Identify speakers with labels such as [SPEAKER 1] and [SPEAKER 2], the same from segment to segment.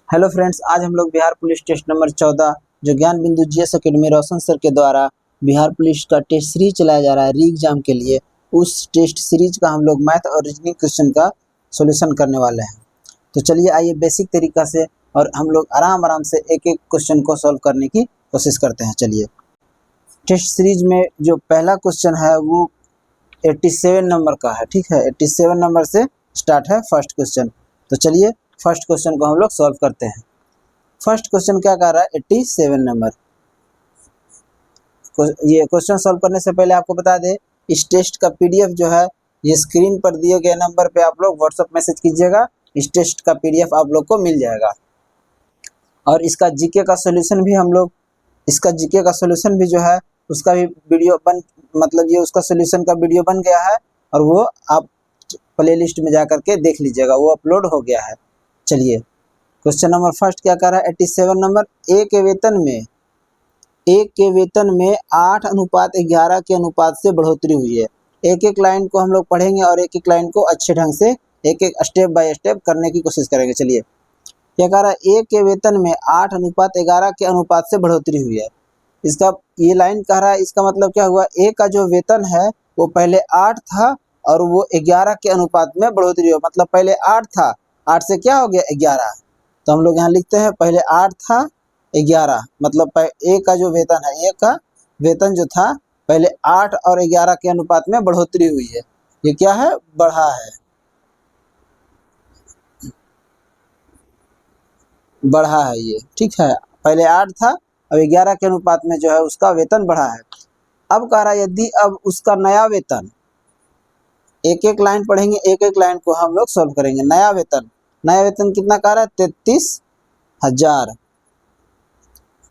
[SPEAKER 1] Hello friends, आज हम लोग बिहार पुलिस टेस्ट नंबर 14 जो ज्ञान बिंदु जीएस एकेडमी रोशन सर के द्वारा बिहार पुलिस का टेस्ट सीरीज चलाया जा रहा है री एग्जाम के लिए, उस टेस्ट सीरीज का हम लोग मैथ और रीजनिंग क्वेश्चन का सॉल्यूशन करने वाले हैं। तो चलिए आइए बेसिक तरीका से और हम लोग आराम आराम से एक एक क्वेश्चन को सॉल्व करने की कोशिश करते हैं। चलिए, टेस्ट सीरीज में जो पहला क्वेश्चन है वो 87 नंबर का है। ठीक है, 87 नंबर से स्टार्ट है फर्स्ट क्वेश्चन। तो चलिए फर्स्ट क्वेश्चन को हम लोग सॉल्व करते हैं। फर्स्ट क्वेश्चन क्या कह रहा है? 87 नंबर। ये क्वेश्चन सॉल्व करने से पहले आपको बता दें, इस टेस्ट का पीडीएफ जो है ये स्क्रीन पर दिए गए नंबर पे आप लोग व्हाट्सएप मैसेज कीजिएगा, इस टेस्ट का पीडीएफ आप लोग को मिल जाएगा। और इसका जीके का सॉल्यूशन भी हम लोग, इसका जीके का सॉल्यूशन भी जो है उसका भी वीडियो ये उसका सॉल्यूशन का वीडियो बन गया है और वो आप प्लेलिस्ट में जा करके देख लीजिएगा, वो अपलोड हो गया है। चलिए क्वेश्चन नंबर फर्स्ट क्या कर रहा है? 87 नंबर। ए के वेतन में 8:11 के अनुपात से बढ़ोतरी हुई है। एक एक लाइन को हम लोग पढ़ेंगे और एक एक लाइन को अच्छे ढंग से एक एक स्टेप बाय स्टेप करने की कोशिश करेंगे। चलिए, क्या कह रहा है? ए के वेतन में 8:11 के अनुपात से बढ़ोतरी हुई है। इसका ये लाइन कह रहा है, इसका मतलब क्या हुआ? ए का जो वेतन है वो पहले 8 था और वो 11 के अनुपात में बढ़ोतरी हुई। मतलब पहले 8 था, 8 से क्या हो गया? 11। तो हम लोग यहाँ लिखते हैं पहले 8 था 11, मतलब ए का जो वेतन है, ए का वेतन जो था पहले 8 और 11 के अनुपात में बढ़ोतरी हुई है। ये क्या है? बढ़ा है, बढ़ा है ये। ठीक है, पहले 8 था अब 11 के अनुपात में जो है उसका वेतन बढ़ा है। अब कह रहा है यदि अब उसका नया वेतन, एक एक लाइन पढ़ेंगे, एक एक लाइन को हम लोग सॉल्व करेंगे। नया वेतन कितना कह रहा है? 33,000।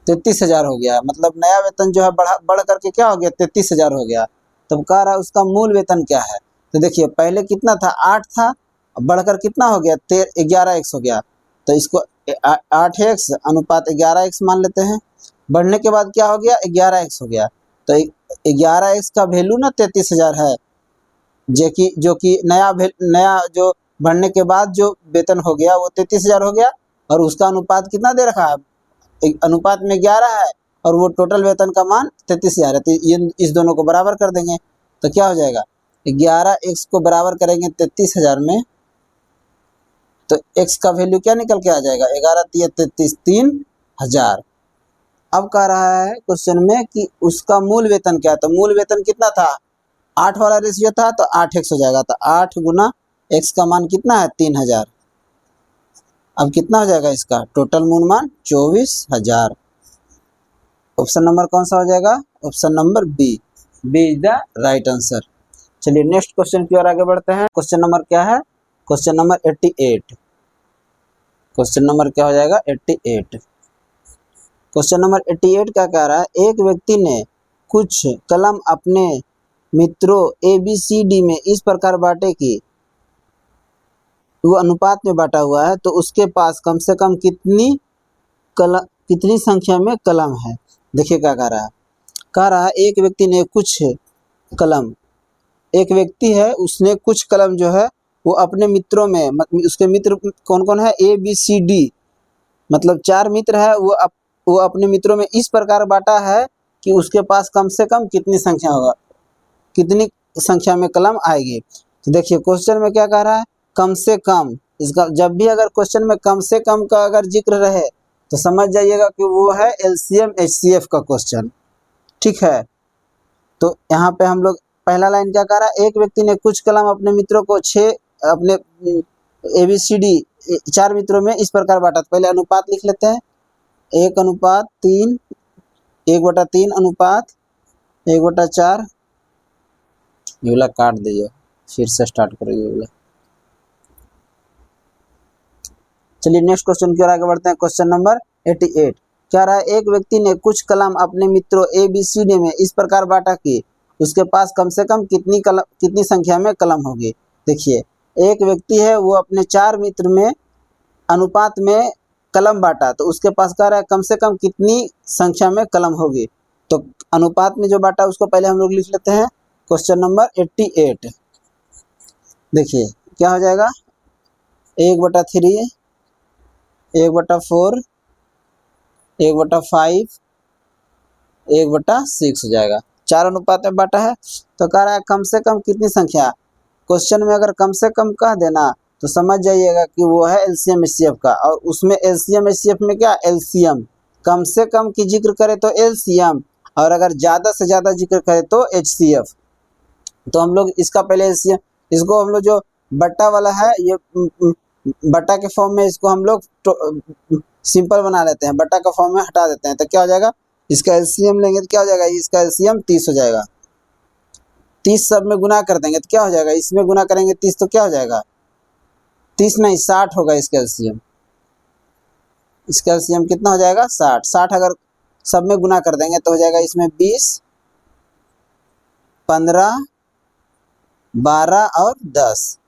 [SPEAKER 1] 33,000 हो गया, मतलब नया वेतन जो है बढ़ करके क्या हो गया? 33,000 हो गया। तब कह रहा है उसका मूल वेतन क्या है? तो देखिए पहले कितना था? 8 था, बढ़कर कितना हो गया? 11x हो गया। तो इसको 8x अनुपात 11x मान लेते हैं। बढ़ने के बाद क्या हो गया? 11x हो गया। तो 11x का वैल्यू ना 33,000 है, जो कि नया जो बढ़ने के बाद जो वेतन हो गया वो 33,000 हो गया। और उसका अनुपात कितना दे रखा है? अनुपात में 11 है और वो टोटल वेतन का मान 33,000 है। तो ये इस दोनों को बराबर कर देंगे तो क्या हो जाएगा? 11x को बराबर करेंगे 33,000 में, तो x का वैल्यू क्या निकल के आ जाएगा? 11 × 33 3,000। अब कह रहा है क्वेश्चन में कि उसका मूल वेतन क्या? तो मूल वेतन कितना था? 8 वाला रेशियो था तो 8x हो जाएगा। तो 8 × x का मान कितना है? 3,000। अब कितना हो जाएगा इसका टोटल मूल मान? 24,000। ऑप्शन नंबर कौन सा हो जाएगा? Option number B. B is the right answer. चलिए नेक्स्ट क्वेश्चन की ओर आगे बढ़ते हैं। क्वेश्चन नंबर क्या है? Question number 88। क्वेश्चन नंबर क्या हो जाएगा? 88। क्वेश्चन नंबर 88 क्या कह रहा है? एक व्यक्ति ने कुछ कलम अपने मित्रों ABCD में इस प्रकार बांटे कि वो अनुपात में बांटा हुआ है, तो उसके पास कम से कम कितनी संख्या में कलम है? देखिए क्या कह रहा है? कह रहा है एक व्यक्ति ने कुछ कलम, एक व्यक्ति है उसने कुछ कलम जो है वो अपने मित्रों में, उसके मित्र कौन कौन है? ABCD, मतलब 4 मित्र है। वो अपने मित्रों में इस प्रकार बांटा है कि उसके पास कम से कम कितनी संख्या होगा, कितनी संख्या में कलम आएगी। तो देखिए क्वेश्चन में क्या कह रहा है? कम से कम। इसका जब भी अगर क्वेश्चन में कम से कम का अगर जिक्र रहे तो समझ जाइएगा कि वो है LCM HCF का क्वेश्चन। ठीक है, तो यहाँ पे हम लोग पहला लाइन क्या कह रहा है? एक व्यक्ति ने कुछ कलम अपने मित्रों को 6 अपने ABCD 4 मित्रों में इस प्रकार बांटा। पहले अनुपात लिख लेते हैं, 1:3, 1/3 अनुपात 1/4। ये वाला काट दिए, फिर से स्टार्ट करो ये वाला। चलिए नेक्स्ट क्वेश्चन की ओर आगे बढ़ते हैं। क्वेश्चन नंबर 88 क्या रहा है? एक व्यक्ति ने कुछ कलम अपने मित्रों ABCD में इस प्रकार बांटा कि उसके पास कम से कम कितनी संख्या में कलम होगी। देखिए एक व्यक्ति है वो अपने 4 मित्र में अनुपात में कलम बांटा, तो उसके पास कह रहा है कम से कम कितनी संख्या में कलम होगी। तो अनुपात में जो बांटा उसको पहले हम लोग लिख लेते हैं। क्वेश्चन नंबर 88 देखिए क्या हो जाएगा? 1/3 1/4, 1/5, 1/6 हो जाएगा। 4 अनुपात में बांटा है। तो कह रहा है कम से कम कितनी संख्या। क्वेश्चन में अगर कम से कम कह देना तो समझ जाइएगा कि वो है एलसीएम एचसीएफ का। और उसमें एलसीएम एचसीएफ में क्या, एलसीएम। कम से कम की जिक्र करे तो एलसीएम, और अगर ज़्यादा से ज़्यादा जिक्र करे तो एचसीएफ। तो हम लोग इसका पहले एलसीएम, इसको हम लोग जो बट्टा वाला है, ये बट्टा के फॉर्म में इसको हम लोग सिंपल बना लेते हैं, बट्टा का फॉर्म में हटा देते हैं। तो क्या हो जाएगा, इसका एलसीएम लेंगे तो क्या हो जाएगा, इसका एलसीएम 30 हो जाएगा। 30 सब में गुना कर देंगे तो क्या हो जाएगा, इसमें गुना करेंगे 30 तो क्या हो जाएगा, 30 नहीं 60 होगा इसका एलसीएम। इसका एलसीएम कितना हो जाएगा, 60। 60 अगर सब में गुना कर देंगे तो हो जाएगा इसमें 20, 15, 12 और 10,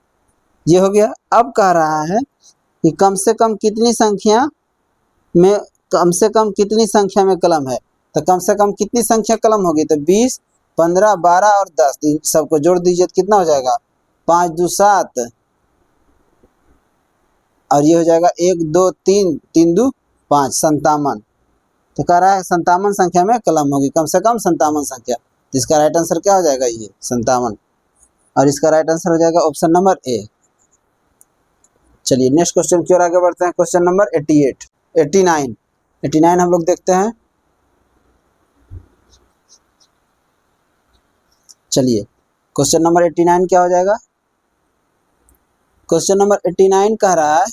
[SPEAKER 1] ये हो गया। अब कह रहा है कि कम से कम कितनी संख्या में, कम से कम कितनी संख्या में कलम है। तो कम से कम कितनी संख्या कलम होगी, तो 20, 15, 12 और 10, इन सबको जोड़ दीजिए तो कितना हो जाएगा, 5 2 7, और ये हो जाएगा 1 2 3, 3 2 5, 57। तो कह रहा है 57 संख्या में कलम होगी, कम से कम 57 संख्या। तो इसका राइट आंसर क्या हो जाएगा, ये 57। और इसका राइट आंसर हो जाएगा ऑप्शन नंबर ए। चलिए नेक्स्ट क्वेश्चन की ओर आगे बढ़ते हैं। क्वेश्चन नंबर 89 हम लोग देखते हैं। चलिए क्वेश्चन नंबर 89 क्या हो जाएगा। क्वेश्चन नंबर 89 कह रहा है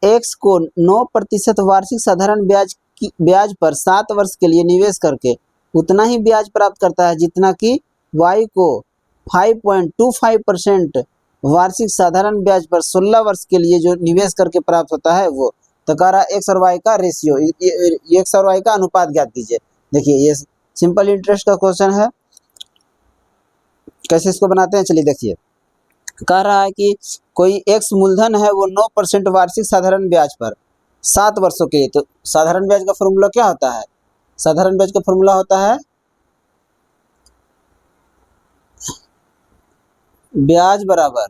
[SPEAKER 1] एक्स को 9% वार्षिक साधारण ब्याज पर 7 वर्ष के लिए निवेश करके उतना ही ब्याज प्राप्त करता है जितना कि वाई को 5.25% वार्षिक साधारण ब्याज पर 16 वर्ष के लिए जो निवेश करके प्राप्त होता है वो। तो कह रहा है एक्स और वाई का रेशियो, एक्स और वाई का अनुपात ज्ञात कीजिए। देखिए ये सिंपल इंटरेस्ट का क्वेश्चन है, कैसे इसको बनाते हैं चलिए देखिए। कह रहा है कि कोई एक्स मूलधन है, वो 9% वार्षिक साधारण ब्याज पर 7 वर्षों के लिए। तो साधारण ब्याज का फॉर्मूला क्या होता है, साधारण ब्याज का फॉर्मूला होता है ब्याज बराबर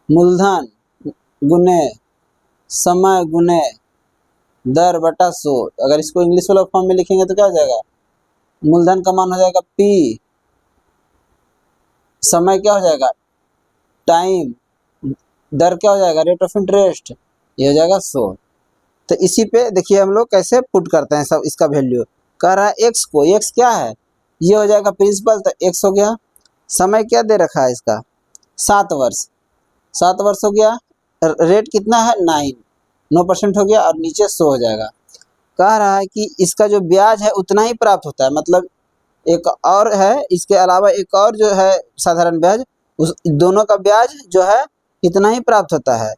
[SPEAKER 1] मूलधन गुने समय गुने दर बटा 100। अगर इसको इंग्लिश वाला फॉर्म में लिखेंगे तो क्या हो जाएगा, मूलधन का मान हो जाएगा P, समय क्या हो जाएगा टाइम, दर क्या हो जाएगा रेट ऑफ इंटरेस्ट, ये हो जाएगा 100। तो इसी पे देखिए हम लोग कैसे पुट करते हैं सब इसका वैल्यू। कह रहा है एक्स को, एक्स क्या है, ये हो जाएगा प्रिंसिपल, तो एक्स हो गया। समय क्या दे रखा है इसका 7 वर्ष, 7 वर्ष हो गया। रेट कितना है 9% हो गया, और नीचे 100 हो जाएगा। कह रहा है कि इसका जो ब्याज है उतना ही प्राप्त होता है, मतलब एक और है इसके अलावा एक और जो है साधारण ब्याज, उस दोनों का ब्याज जो है इतना ही प्राप्त होता है।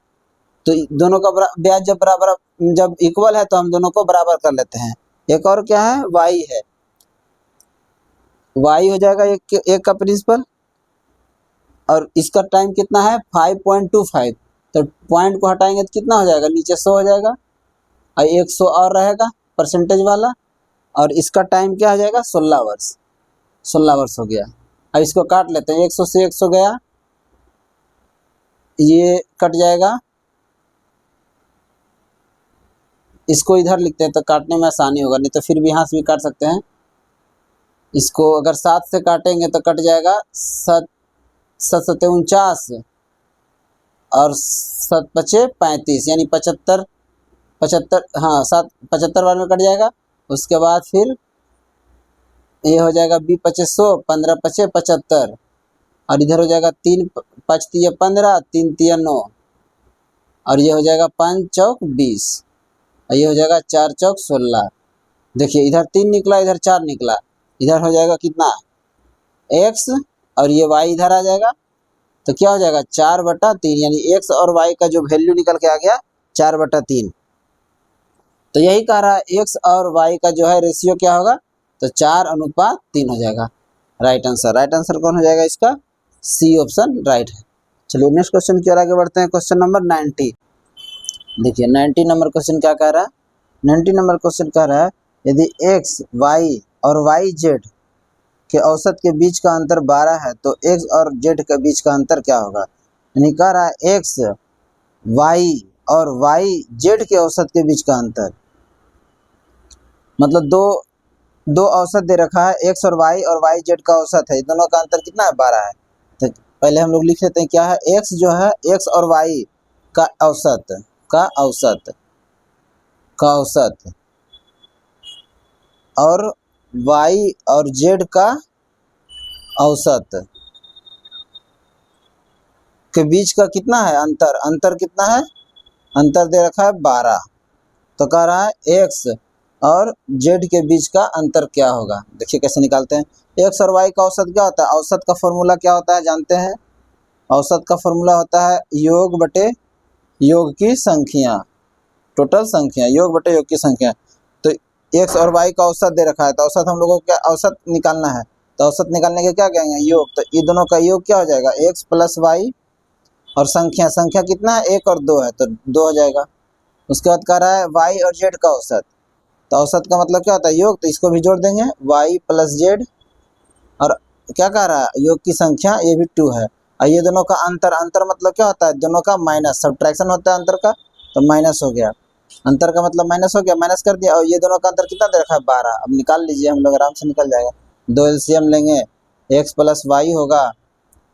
[SPEAKER 1] तो दोनों का ब्याज जब बराबर, जब इक्वल है तो हम दोनों को बराबर कर लेते हैं। एक और क्या है, वाई है, वाई हो जाएगा एक का प्रिंसिपल, और इसका टाइम कितना है 5.25। तो पॉइंट को हटाएंगे तो कितना हो जाएगा, नीचे 100 हो जाएगा, और 100 और रहेगा परसेंटेज वाला, और इसका टाइम क्या हो जाएगा 16 वर्ष, 16 वर्ष हो गया। अब इसको काट लेते हैं, 100 से 100 गया, ये कट जाएगा, इसको इधर लिखते हैं तो काटने में आसानी होगा, नहीं तो फिर भी यहाँ से भी काट सकते हैं। इसको अगर 7 से काटेंगे तो कट जाएगा 7 7 49, और 7 5 35, यानी 75, हाँ 75 बार में कट जाएगा। उसके बाद फिर ये हो जाएगा 20 5 100, 15 5 75, और इधर हो जाएगा 3 5 3 15, 3 3 9, और ये हो जाएगा 5 चौक 20, और ये हो जाएगा 4 चौक 16। देखिए इधर 3 निकला, इधर 4 निकला, इधर हो जाएगा कितना x, और ये y इधर आ जाएगा, तो क्या हो जाएगा 4/3, यानी x और y का जो वैल्यू निकल के आ गया 4/3। तो यही कह रहा है x और y का जो है रेशियो क्या होगा, तो 4:3 हो जाएगा। राइट आंसर कौन हो जाएगा इसका, सी ऑप्शन राइट है। चलिए नेक्स्ट क्वेश्चन की ओर आगे बढ़ते हैं। Question number 90। देखिए 90 नंबर क्वेश्चन क्या कह रहा है, 90 नंबर क्वेश्चन कह रहा है यदि x y और yz के औसत के बीच का अंतर 12 है तो x और z के बीच का अंतर क्या होगा। यानी कह रहा है x वाई और वाई जेड के औसत के बीच का अंतर, मतलब दो औसत दे रखा है, एक्स और वाई जेड का औसत है, दोनों का अंतर कितना है 12 है। तो पहले हम लोग लिख लेते हैं क्या है, एक्स जो है एक्स और वाई का औसत का औसत का औसत और वाई और जेड का औसत के बीच का कितना है अंतर, अंतर कितना है, अंतर दे रखा है 12। तो कह रहा है एक्स और जेड के बीच का अंतर क्या होगा, देखिए कैसे निकालते हैं। एक्स और वाई का औसत क्या होता है, औसत का फॉर्मूला क्या होता है जानते हैं, औसत का फॉर्मूला होता है योग बटे योग की संख्या, टोटल संख्या, योग बटे योग की संख्या। तो एक्स और वाई का औसत दे रखा है, तो औसत हम लोगों को क्या औसत निकालना है, तो औसत निकालने के क्या कहेंगे योग, तो ये दोनों का योग क्या हो जाएगा, एक्स प्लस वाई और संख्या, संख्या कितना है 1 और 2 है तो 2 हो जाएगा। उसके बाद कह रहा है वाई और जेड का औसत, तो औसत का मतलब क्या होता है योग, तो इसको भी जोड़ देंगे वाई प्लस जेड, और क्या कह रहा है योग की संख्या, ये भी 2 है। और ये दोनों का अंतर, अंतर मतलब क्या होता है दोनों का माइनस, सब्ट्रैक्शन होता है अंतर का, तो माइनस हो गया, अंतर का मतलब माइनस हो गया, माइनस कर दिया। और ये दोनों का अंतर कितना दे रखा है 12, अब निकाल लीजिए, हम लोग आराम से निकल जाएगा। दो एलसीएम लेंगे, एक्स प्लस वाई होगा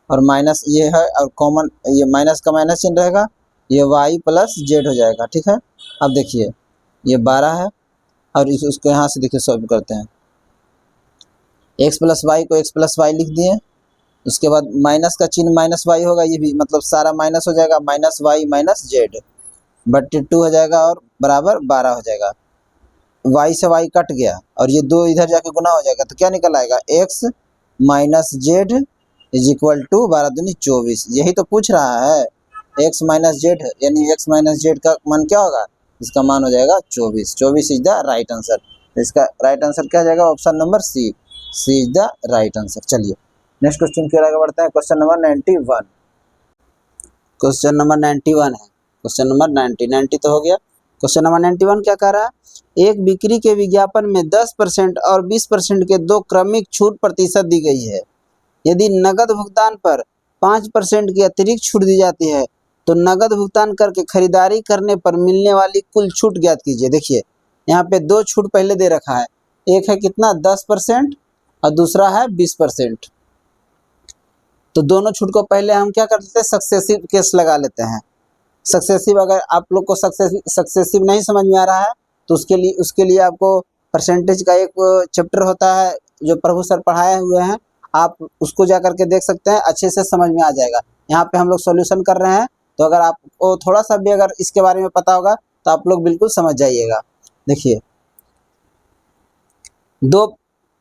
[SPEAKER 1] और माइनस ये है और कॉमन ये माइनस का माइनस चिन्ह रहेगा, ये वाई प्लस जेड हो जाएगा, ठीक है। अब देखिए ये 12 है और उसको यहाँ से देखिए सॉल्व करते हैं, एक्स प्लस वाई को एक्स प्लस वाई लिख दिए, उसके बाद माइनस का चिन्ह माइनस वाई होगा, ये भी मतलब सारा माइनस हो जाएगा, माइनस वाई माइनस जेड बट्टे 2 हो जाएगा और बराबर 12 हो जाएगा। वाई से वाई कट गया और ये 2 इधर जाके गुना हो जाएगा, तो क्या निकल आएगा X minus Z is equal to 12 दूनी 24, यही तो पूछ रहा है, एक्स माइनस जेड, यानी एक्स माइनस जेड का मान क्या होगा, इसका मान हो जाएगा 24, 24 इज द राइट आंसर। तो इसका राइट आंसर क्या हो जाएगा, option number C is the right answer. चलिए नेक्स्ट क्वेश्चन की ओर आगे बढ़ते हैं, क्वेश्चन नंबर 91, क्वेश्चन नंबर 91 है, क्वेश्चन नंबर 90 तो हो गया। क्वेश्चन नंबर 91 क्या कह रहा है, एक बिक्री के विज्ञापन में 10% और 20% के दो क्रमिक छूट प्रतिशत दी गई है, यदि नकद भुगतान पर 5% की अतिरिक्त छूट दी जाती है तो नकद भुगतान करके खरीदारी करने पर मिलने वाली कुल छूट ज्ञात कीजिए। देखिए यहाँ पे दो छूट पहले दे रखा है, एक है कितना 10% और दूसरा है 20%, तो दोनों छूट को पहले हम क्या कर लेते हैं सक्सेसिव केस लगा लेते हैं। सक्सेसिव, अगर आप लोग को सक्सेसिव नहीं समझ में आ रहा है तो उसके लिए आपको परसेंटेज का एक चैप्टर होता है जो प्रभु सर पढ़ाए हुए हैं, आप उसको जा करके देख सकते हैं, अच्छे से समझ में आ जाएगा। यहाँ पे हम लोग सॉल्यूशन कर रहे हैं, तो अगर आपको थोड़ा सा भी अगर इसके बारे में पता होगा तो आप लोग बिल्कुल समझ जाइएगा। देखिए दो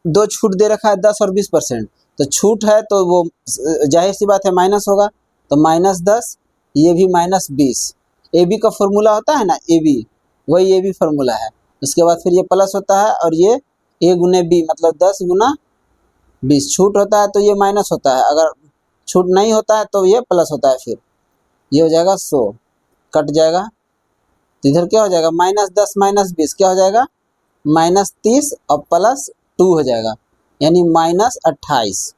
[SPEAKER 1] दो छूट दे रखा है 10 और 20%, तो छूट है तो वो जाहिर सी बात है माइनस होगा, तो -10, ये भी -20, ए बी का फॉर्मूला होता है ना, ए बी, वही ए बी फार्मूला है। उसके बाद फिर ये प्लस होता है और ये ए गुने बी मतलब 10 गुना 20, छूट होता है तो ये माइनस होता है, अगर छूट नहीं होता है तो ये प्लस होता है, फिर ये हो जाएगा 100 कट जाएगा, तो इधर क्या हो जाएगा -10 -20 क्या हो जाएगा -30 और +2 हो जाएगा, यानी -28,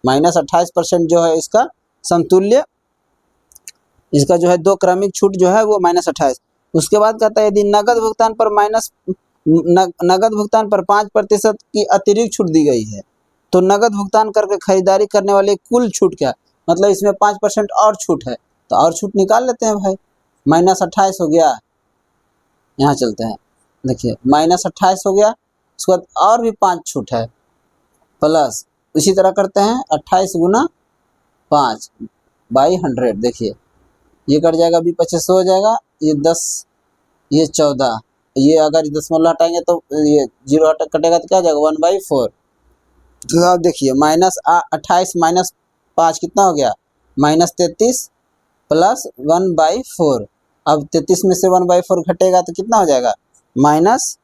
[SPEAKER 1] -28% जो है इसका समतुल्य, इसका जो है दो क्रमिक छूट जो है वो -28। उसके बाद कहता है यदि नगद भुगतान पर नगद भुगतान पर 5% की अतिरिक्त छूट दी गई है तो नगद भुगतान करके खरीदारी करने वाले कुल छूट क्या, मतलब इसमें 5% और छूट है, तो और छूट निकाल लेते हैं भाई, -28 हो गया, यहाँ चलते हैं, देखिए -28 हो गया, उसके बाद और भी 5 छूट है प्लस, इसी तरह करते हैं 28 गुना 5 बाई 100, देखिए ये कट जाएगा, भी 25 हो जाएगा, ये 10 ये 14, ये अगर दशमलव हटाएंगे तो ये 0 कटेगा तो क्या हो जाएगा 1/4। तो आप देखिए -28 -5 कितना हो गया -33 प्लस 1/4, अब 33 में से 1/4 घटेगा तो कितना हो जाएगा माइनस,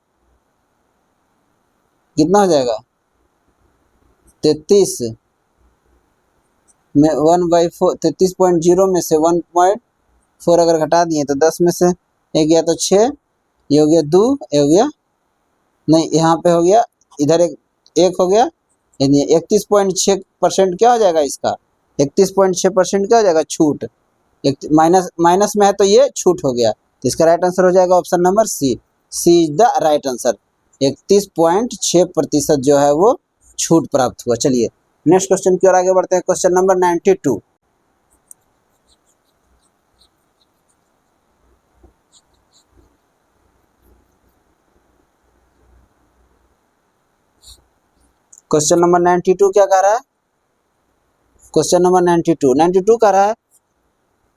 [SPEAKER 1] कितना हो जाएगा 33 में 1/4, 33.0 में से 1.4 अगर घटा दिए तो 10 में से एक गया तो 6, ये हो गया 2, ये हो गया नहीं, यहाँ पे हो गया इधर एक हो गया, यानी 31.6% क्या हो जाएगा इसका, 31.6% क्या हो जाएगा छूट, एक माइनस माइनस में है तो ये छूट हो गया, तो इसका राइट आंसर हो जाएगा option number C. C is the right answer. 31.6% जो है वो छूट प्राप्त हुआ। चलिए नेक्स्ट क्वेश्चन की ओर आगे बढ़ते हैं। Question number 92। क्वेश्चन नंबर 92 क्या कह रहा है? क्वेश्चन नंबर 92 कह रहा है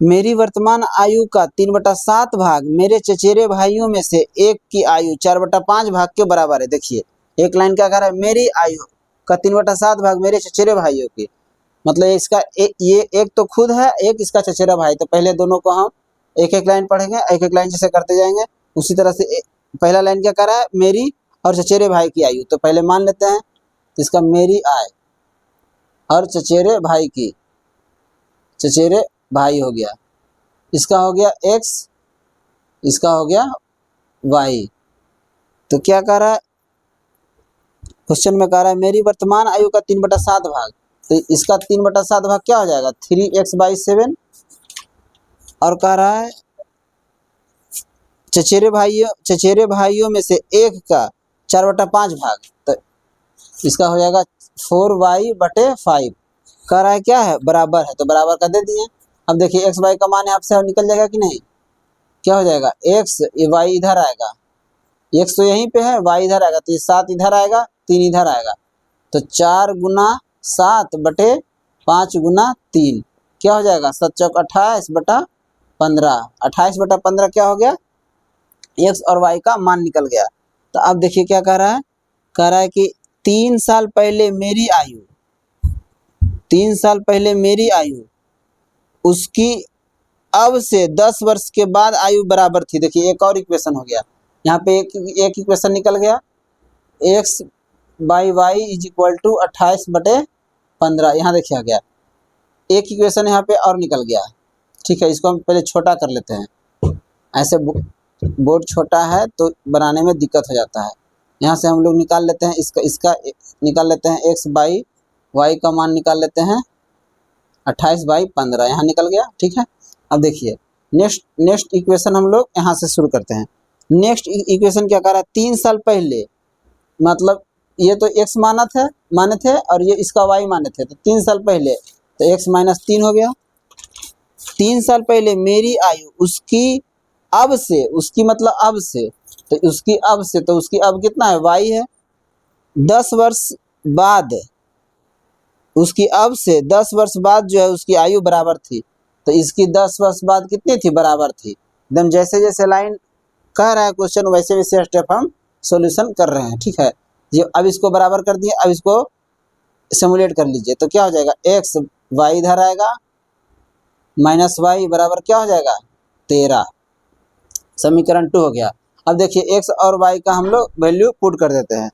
[SPEAKER 1] मेरी वर्तमान आयु का 3/7 भाग मेरे चचेरे भाइयों में से एक की आयु 4/5 भाग के बराबर है। देखिए एक लाइन क्या कह रहा है, मेरी आयु का 3/7 भाग मेरे चचेरे भाइयों की, मतलब इसका ये एक तो खुद है, एक इसका चचेरा भाई। तो पहले दोनों को हम एक एक लाइन पढ़ेंगे, एक एक लाइन जैसे करते जाएंगे। उसी तरह से पहला लाइन क्या कह रहा है, मेरी और चचेरे भाई की आयु। तो पहले मान लेते हैं इसका मेरी आय और चचेरे भाई की, चचेरे भाई हो गया, इसका हो गया x, इसका हो गया y। तो क्या कह रहा है क्वेश्चन में, कह रहा है मेरी वर्तमान आयु का 3/7 भाग, तो इसका 3/7 भाग क्या हो जाएगा 3x/7, और कह रहा है चचेरे भाइयों में से एक का 4/5 भाग, तो इसका हो जाएगा 4y/5। कह रहा है क्या है, बराबर है, तो बराबर का दे दिए। अब देखिए एक्स वाई का मान यहाँ से निकल जाएगा कि नहीं, क्या हो जाएगा एक्स, ये वाई इधर आएगा, एक्स तो यहीं पे है, वाई इधर आएगा, तो ये 7 इधर आएगा, 3 इधर आएगा, तो 4 × 7/5 × 3 क्या हो जाएगा 7 चौक 28/15, 28/15 क्या हो गया, एक्स और वाई का मान निकल गया। तो अब देखिए क्या कह रहा है, कह रहा है कि 3 साल पहले मेरी आयु, 3 साल पहले मेरी आयु उसकी अब से 10 वर्ष के बाद आयु बराबर थी। देखिए एक और इक्वेशन हो गया, यहाँ पे एक इक्वेशन निकल गया, x/y इज इक्वल टू 28/15। यहाँ देखिए आ गया एक इक्वेशन, यहाँ पे और निकल गया। ठीक है, इसको हम पहले छोटा कर लेते हैं, ऐसे बोर्ड छोटा है तो बनाने में दिक्कत हो जाता है। यहाँ से हम लोग निकाल लेते हैं इसका निकाल लेते हैं, x/y का मान निकाल लेते हैं 28/15, यहाँ निकल गया। ठीक है, अब देखिए नेक्स्ट इक्वेशन हम लोग यहाँ से शुरू करते हैं। नेक्स्ट इक्वेशन क्या कर रहा है, 3 साल पहले, मतलब ये तो x माने थे और ये इसका y माने थे, तो 3 साल पहले, तो x - 3 हो गया। 3 साल पहले मेरी आयु उसकी अब से, उसकी मतलब अब से, तो उसकी अब से, तो उसकी अब कितना है y है, 10 वर्ष बाद, उसकी अब से 10 वर्ष बाद जो है उसकी आयु बराबर थी, तो इसकी 10 वर्ष बाद कितनी थी, बराबर थी। एकदम जैसे जैसे लाइन कह रहा है क्वेश्चन वैसे वैसे स्टेप हम सॉल्यूशन कर रहे हैं। ठीक है, ये अब इसको बराबर कर दिए, अब इसको सिमुलेट कर लीजिए, तो क्या हो जाएगा एक्स, वाई इधर आएगा, -y बराबर क्या हो जाएगा 13। समीकरण 2 हो गया। अब देखिए एक्स और वाई का हम लोग वैल्यू पुट कर देते हैं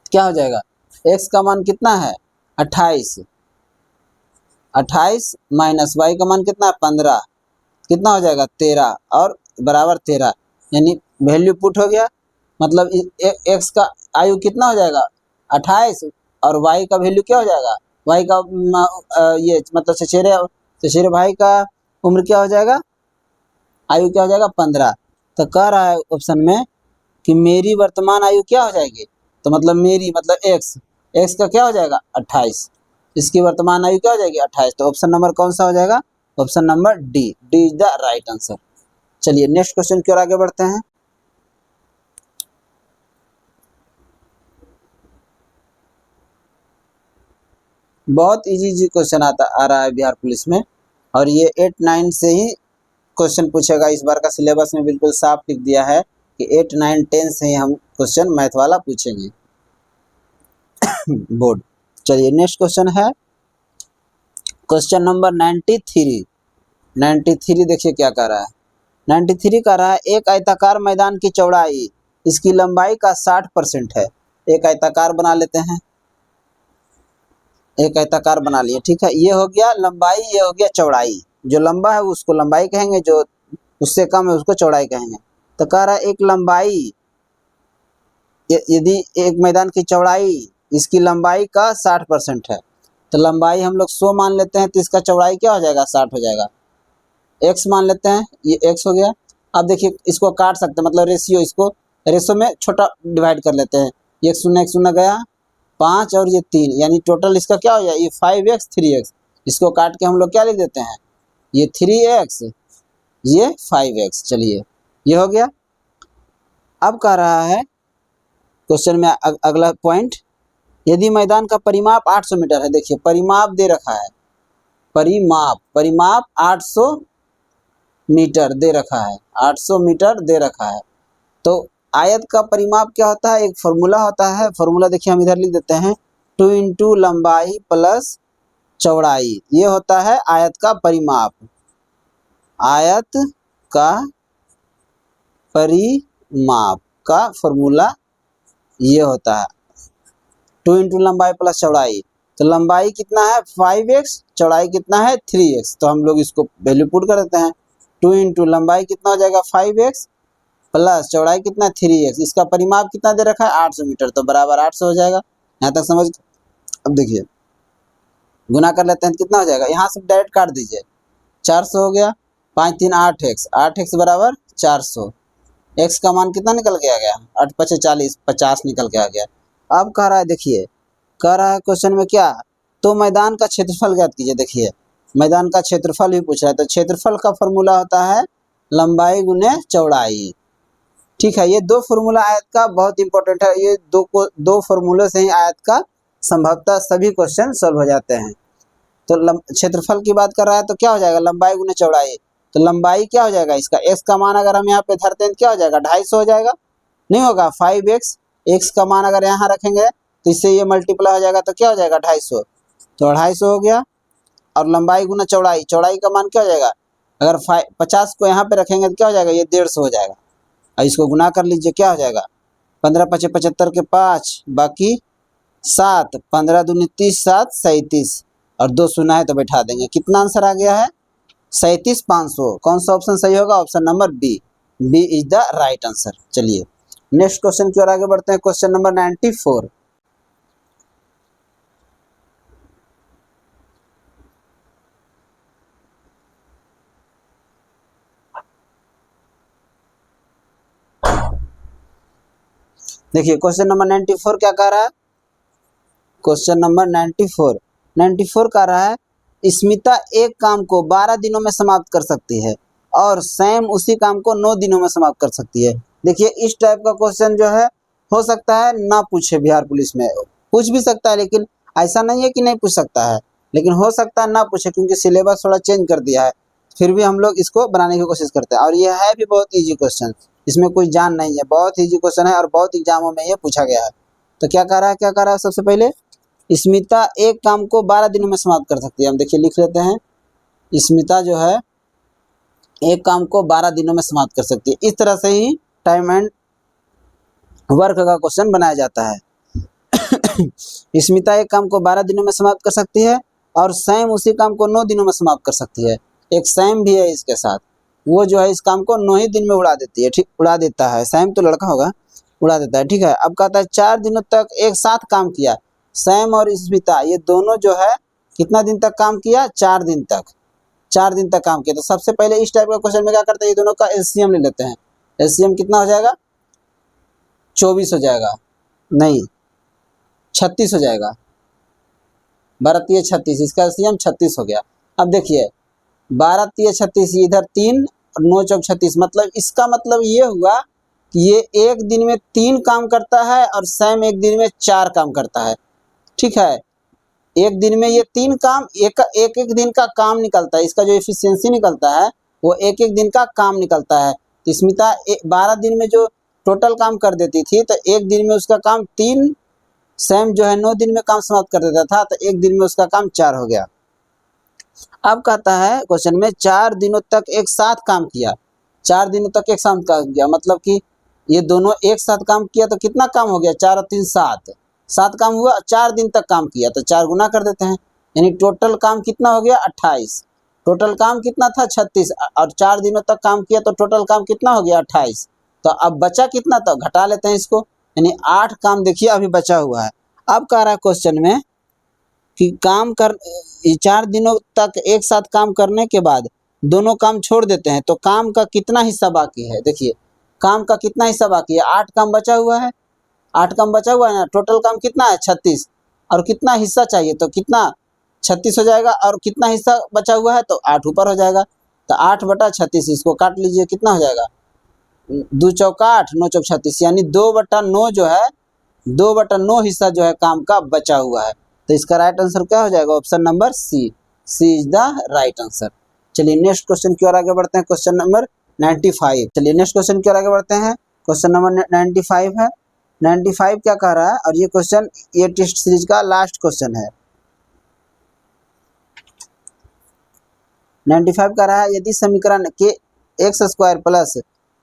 [SPEAKER 1] क्या हो जाएगा, x का मान कितना है 28, 28 माइनस y का मान कितना है 15, कितना हो जाएगा 13 और बराबर 13, यानी वैल्यू पुट हो गया। मतलब x का आयु कितना हो जाएगा 28 और y का वैल्यू क्या हो जाएगा, y का ये मतलब चचेरे भाई का उम्र क्या हो जाएगा, आयु क्या हो जाएगा 15। तो कह रहा है ऑप्शन में कि मेरी वर्तमान आयु क्या हो जाएगी, तो मतलब मेरी मतलब x का क्या हो जाएगा 28, इसकी वर्तमान आयु क्या हो जाएगी 28। तो ऑप्शन नंबर कौन सा हो जाएगा, option number D is the right answer. चलिए नेक्स्ट क्वेश्चन की ओर आगे बढ़ते हैं। बहुत इजी क्वेश्चन आ रहा है बिहार पुलिस में, और ये 8, 9 से ही क्वेश्चन पूछेगा। इस बार का सिलेबस में बिल्कुल साफ लिख दिया है कि 8, 9, 10 से ही हम क्वेश्चन मैथ वाला पूछेंगे बोर्ड। चलिए नेक्स्ट क्वेश्चन है क्वेश्चन नंबर 93। देखिए क्या कह रहा है, 93 कह रहा है एक आयताकार मैदान की चौड़ाई इसकी लंबाई का 60% है। एक आयताकार बना लेते हैं, एक आयताकार बना लिए। ठीक है, ये हो गया लंबाई, ये हो गया चौड़ाई। जो लंबा है उसको लंबाई कहेंगे, जो उससे कम है उसको चौड़ाई कहेंगे। तो कह रहा है एक लंबाई, यदि एक मैदान की चौड़ाई इसकी लंबाई का 60% है, तो लंबाई हम लोग 100 मान लेते हैं, तो इसका चौड़ाई क्या हो जाएगा, 60 हो जाएगा। x मान लेते हैं, ये x हो गया। अब देखिए इसको काट सकते हैं, मतलब रेशियो, इसको रेशियो में छोटा डिवाइड कर लेते हैं। एक शून्य गया 5 और ये 3, यानी टोटल इसका क्या हो जाएगा, ये 5x 3x। इसको काट के हम लोग क्या लिख देते हैं, ये 3x ये 5x। चलिए ये हो गया। अब कह रहा है क्वेश्चन में अगला पॉइंट, यदि मैदान का परिमाप 800 मीटर है। देखिए परिमाप दे रखा है, परिमाप 800 मीटर दे रखा है, 800 मीटर दे रखा है। तो आयत का परिमाप क्या होता है, एक फॉर्मूला होता है। फॉर्मूला देखिए हम इधर लिख देते हैं, 2 इंटू लंबाई प्लस चौड़ाई, ये होता है आयत का परिमाप। आयत का परिमाप का फॉर्मूला ये होता है 2 इंटू लंबाई प्लस चौड़ाई। तो लंबाई कितना है 5x, चौड़ाई कितना है 3x। तो हम लोग इसको वैल्यू पुट कर देते हैं, 2 इंटू लंबाई कितना हो जाएगा 5x प्लस चौड़ाई कितना 3x। इसका परिमाप कितना दे रखा है 800 मीटर, तो बराबर 800 हो जाएगा। यहाँ तक समझ। अब देखिए गुना कर लेते हैं, कितना हो जाएगा, यहाँ से डायरेक्ट काट दीजिए, 400 हो गया, 5 3 8x, 8x बराबर 400। x का मान कितना निकल के आ गया, 8 5 40, 50 निकल के आ गया। अब कह रहा है, देखिए कह रहा है क्वेश्चन में क्या, तो मैदान का क्षेत्रफल ज्ञात कीजिए। देखिए मैदान का क्षेत्रफल भी पूछ रहा है, तो क्षेत्रफल का फॉर्मूला होता है लंबाई गुने चौड़ाई। ठीक है, ये दो फॉर्मूला आयत का बहुत इंपॉर्टेंट है। ये दो फॉर्मूले से ही आयत का संभवतः सभी क्वेश्चन सॉल्व हो जाते हैं। तो क्षेत्रफल की बात कर रहा है, तो क्या हो जाएगा लंबाई गुने चौड़ाई। तो लंबाई क्या हो जाएगा, इसका x का मान अगर हम यहाँ पे धरते हैं तो क्या हो जाएगा 250 हो जाएगा, नहीं होगा 5x। x का मान अगर यहाँ रखेंगे तो इससे ये मल्टीप्लाई हो जाएगा, तो क्या हो जाएगा 250। तो 250 हो गया। और लंबाई गुना चौड़ाई, चौड़ाई का मान क्या हो जाएगा, अगर 50 को यहाँ पे रखेंगे तो क्या हो जाएगा, ये 150 हो जाएगा। और इसको गुना कर लीजिए, क्या हो जाएगा 15 5 75 के 5 बाकी 7, 15 दूनी 30, 7 37 और 2 शून्य है तो बैठा देंगे। कितना आंसर आ गया है 37,500। कौन सा ऑप्शन सही होगा, option number B, B is the right answer. चलिए नेक्स्ट क्वेश्चन की ओर आगे बढ़ते हैं। Question number 94। देखिए क्वेश्चन नंबर 94 क्या कह रहा है, क्वेश्चन नंबर 94 कह रहा है, स्मिता एक काम को 12 दिनों में समाप्त कर सकती है और सैम उसी काम को 9 दिनों में समाप्त कर सकती है। देखिए इस टाइप का क्वेश्चन जो है हो सकता है ना पूछे, बिहार पुलिस में पूछ भी सकता है, लेकिन ऐसा नहीं है कि नहीं पूछ सकता है, लेकिन हो सकता है ना पूछे, क्योंकि सिलेबस थोड़ा चेंज कर दिया है। फिर भी हम लोग इसको बनाने की कोशिश करते हैं, और ये है भी बहुत ईजी क्वेश्चन, इसमें कोई जान नहीं है, बहुत ईजी क्वेश्चन है और बहुत एग्जामों में ये पूछा गया है। तो क्या कह रहा है, सबसे पहले स्मिता एक काम को 12 दिनों में समाप्त कर सकती है। हम देखिए लिख लेते हैं, स्मिता जो है एक काम को 12 दिनों में समाप्त कर सकती है। इस तरह से ही टाइम एंड वर्क का क्वेश्चन बनाया जाता है। स्मिता एक काम को 12 दिनों में समाप्त कर सकती है और सैम उसी काम को 9 दिनों में समाप्त कर सकती है। एक सैम भी है इसके साथ, वो जो है इस काम को 9 ही दिन में उड़ा देती है, ठीक उड़ा देता है, सैम तो लड़का होगा, उड़ा देता है। ठीक है, अब कहता है 4 दिनों तक एक साथ काम किया सैम और स्मिता, ये दोनों जो है कितना दिन तक काम किया, 4 दिन तक, 4 दिन तक काम किया। तो सबसे पहले इस टाइप का क्वेश्चन में क्या करते हैं, ये दोनों का एलसीएम ले लेते हैं। एलसीएम कितना हो जाएगा 24 हो जाएगा, नहीं 36 हो जाएगा, 12 36, इसका एलसीएम 36 हो गया। अब देखिए 12 36, इधर 3 और 9 चौक 36, मतलब इसका मतलब ये हुआ कि ये एक दिन में 3 काम करता है और सैम एक दिन में 4 काम करता है। ठीक है, एक दिन में ये 3 काम, एक दिन का काम निकलता है, इसका जो एफिशिएंसी निकलता है वो एक दिन का काम निकलता है। तो स्मिता 12 दिन में जो टोटल काम कर देती थी, तो एक दिन में उसका काम 3, सैम जो है 9 दिन में काम समाप्त कर देता था, तो एक दिन में उसका काम 4 हो गया। अब कहता है क्वेश्चन में 4 दिनों तक एक साथ काम किया, 4 दिनों तक एक साथ काम किया, मतलब कि ये दोनों एक साथ काम किया, तो कितना काम हो गया, 4 और 3 7, 7 काम हुआ, 4 दिन तक काम किया, तो 4 गुना कर देते हैं, यानी टोटल काम कितना हो गया 28। टोटल काम कितना था 36, और 4 दिनों तक काम किया तो टोटल काम कितना हो गया 28। तो अब बचा कितना, तो घटा लेते हैं इसको, यानी 8 काम देखिए अभी बचा हुआ है। अब कह रहा है क्वेश्चन में कि काम कर 4 दिनों तक एक साथ काम करने के बाद दोनों काम छोड़ देते हैं तो काम का कितना हिस्सा बाकी है। देखिए काम का कितना हिस्सा बाकी है, 8 काम बचा हुआ है, 8 काम बचा हुआ है ना, टोटल काम कितना है 36, और कितना हिस्सा चाहिए तो कितना 36 हो जाएगा, और कितना हिस्सा बचा हुआ है तो 8 ऊपर हो जाएगा, तो 8/36 इसको काट लीजिए, कितना हो जाएगा 2 चौका 8, 9 चौक 36, यानी 2/9 जो है 2/9 हिस्सा जो है काम का बचा हुआ है। तो इसका राइट आंसर क्या हो जाएगा, option number C, C is the right answer. चलिए नेक्स्ट क्वेश्चन की ओर आगे बढ़ते हैं, क्वेश्चन नंबर 95। चलिए नेक्स्ट क्वेश्चन की ओर आगे बढ़ते हैं, क्वेश्चन नंबर 95 है। 95 क्या कह रहा है, और ये क्वेश्चन ये टेस्ट सीरीज का लास्ट क्वेश्चन है। 95 कह रहा है, यदि समीकरण के एक्स स्क्वायर प्लस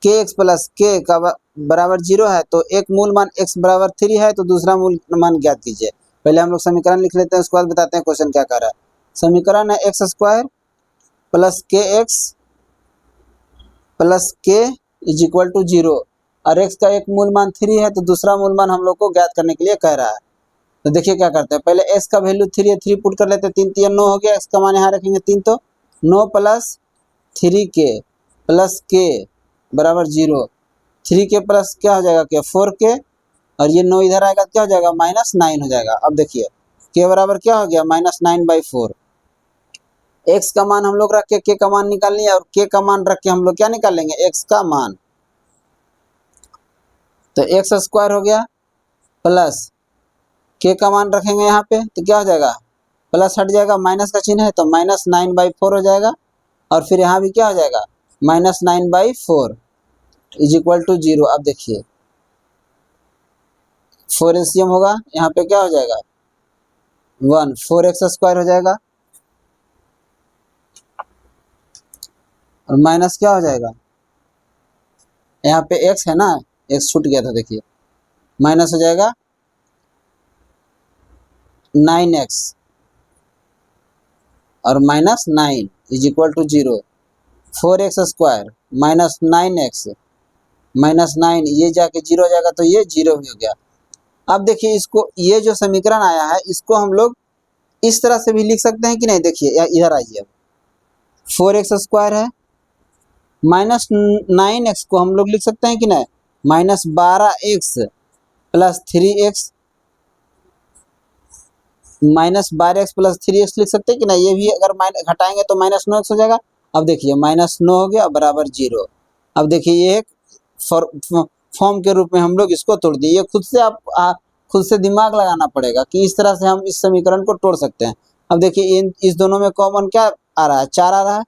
[SPEAKER 1] के एक्स प्लस के का बराबर 0 है तो एक मूल मान x बराबर 3 है तो दूसरा मूल मान ज्ञात कीजिए। पहले हम लोग समीकरण लिख लेते हैं, उसके बाद बताते हैं क्वेश्चन क्या कह रहा है। समीकरण है एक्स स्क्वायर प्लस के एक्स प्लस के इज इक्वल टू 0, और x का एक मूल मान 3 है तो दूसरा मूल मान हम लोग को ज्ञात करने के लिए कह रहा है। तो देखिए क्या करते हैं, पहले s का वैल्यू 3 है, 3 पुट कर लेते हैं, 3 3 9 हो गया, x का मान यहाँ रखेंगे 3, तो 9 प्लस 3k प्लस के बराबर 0, 3k प्लस क्या हो जाएगा क्या 4k, और ये 9 इधर आएगा क्या हो जाएगा -9 हो जाएगा। अब देखिए k बराबर क्या हो गया -9/4, x का मान हम लोग रख के k का मान निकाल लिया, और k का मान रख के हम लोग क्या निकालेंगे x का मान, तो x स्क्वायर हो गया प्लस k का मान रखेंगे यहाँ पे तो क्या हो जाएगा, प्लस हट जाएगा, माइनस का चिन्ह है तो -9/4 हो जाएगा, और फिर यहाँ भी क्या हो जाएगा -9/4 इज इक्वल टू 0। अब देखिए 4 एलसीएम होगा, यहाँ पे क्या हो जाएगा 1, 4x स्क्वायर हो जाएगा, और माइनस क्या हो जाएगा, यहाँ पे x है ना, x छूट गया था, देखिए माइनस हो जाएगा 9x और -9 is equal to 0, 4x square -9x -9, ये जाके 0 हो जाएगा तो ये 0 हो गया। अब देखिए इसको, ये जो समीकरण आया है इसको हम लोग इस तरह से भी लिख सकते हैं कि नहीं, देखिए इधर आइए, अब 4x स्क्वायर है, -9x को हम लोग लिख सकते हैं कि नहीं -12x plus 3x, -12x plus 3x लिख सकते हैं कि नहीं, ये भी अगर घटाएंगे तो -9x हो जाएगा। अब देखिए -9 हो गया बराबर 0। अब देखिए ये एक फॉर्म के रूप में हम लोग इसको तोड़ दिए, ये खुद से आप खुद से दिमाग लगाना पड़ेगा कि इस तरह से हम इस समीकरण को तोड़ सकते हैं। अब देखिए इस दोनों में कॉमन क्या आ रहा है, 4 आ रहा है,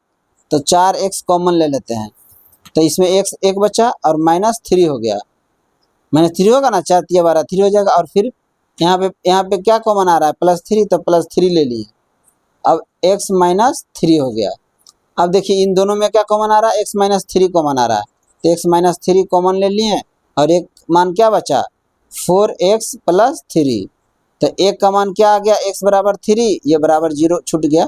[SPEAKER 1] तो 4x कॉमन ले लेते हैं, तो इसमें x एक बचा और -3 हो गया, -3 होगा ना, 4 3 12 3 हो जाएगा, और फिर यहाँ पे क्या कॉमन आ रहा है +3, तो +3 ले लिए, अब x -3 हो गया। अब देखिए इन दोनों में क्या कॉमन आ रहा है, x -3 कॉमन आ रहा है, तो x -3 कॉमन ले लिए, और एक मान क्या बचा 4x + 3, तो एक का मान क्या आ गया x बराबर 3, ये बराबर 0 छूट गया,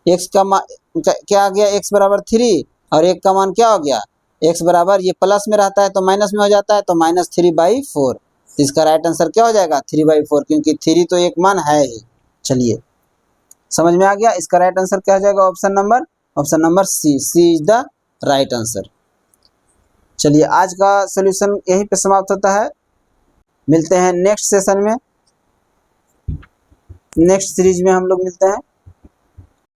[SPEAKER 1] x का मान क्या आ गया x बराबर 3, और एक का मान क्या हो गया x बराबर, ये प्लस में रहता है तो माइनस में हो जाता है, तो -3/4, इसका राइट आंसर क्या हो जाएगा 3/4, क्योंकि 3 तो एक मान है ही। चलिए समझ में आ गया, इसका राइट आंसर क्या हो जाएगा, option number C, C is the right answer. चलिए आज का सॉल्यूशन यहीं पे समाप्त होता है, मिलते हैं नेक्स्ट सेशन में, नेक्स्ट सीरीज में हम लोग मिलते हैं।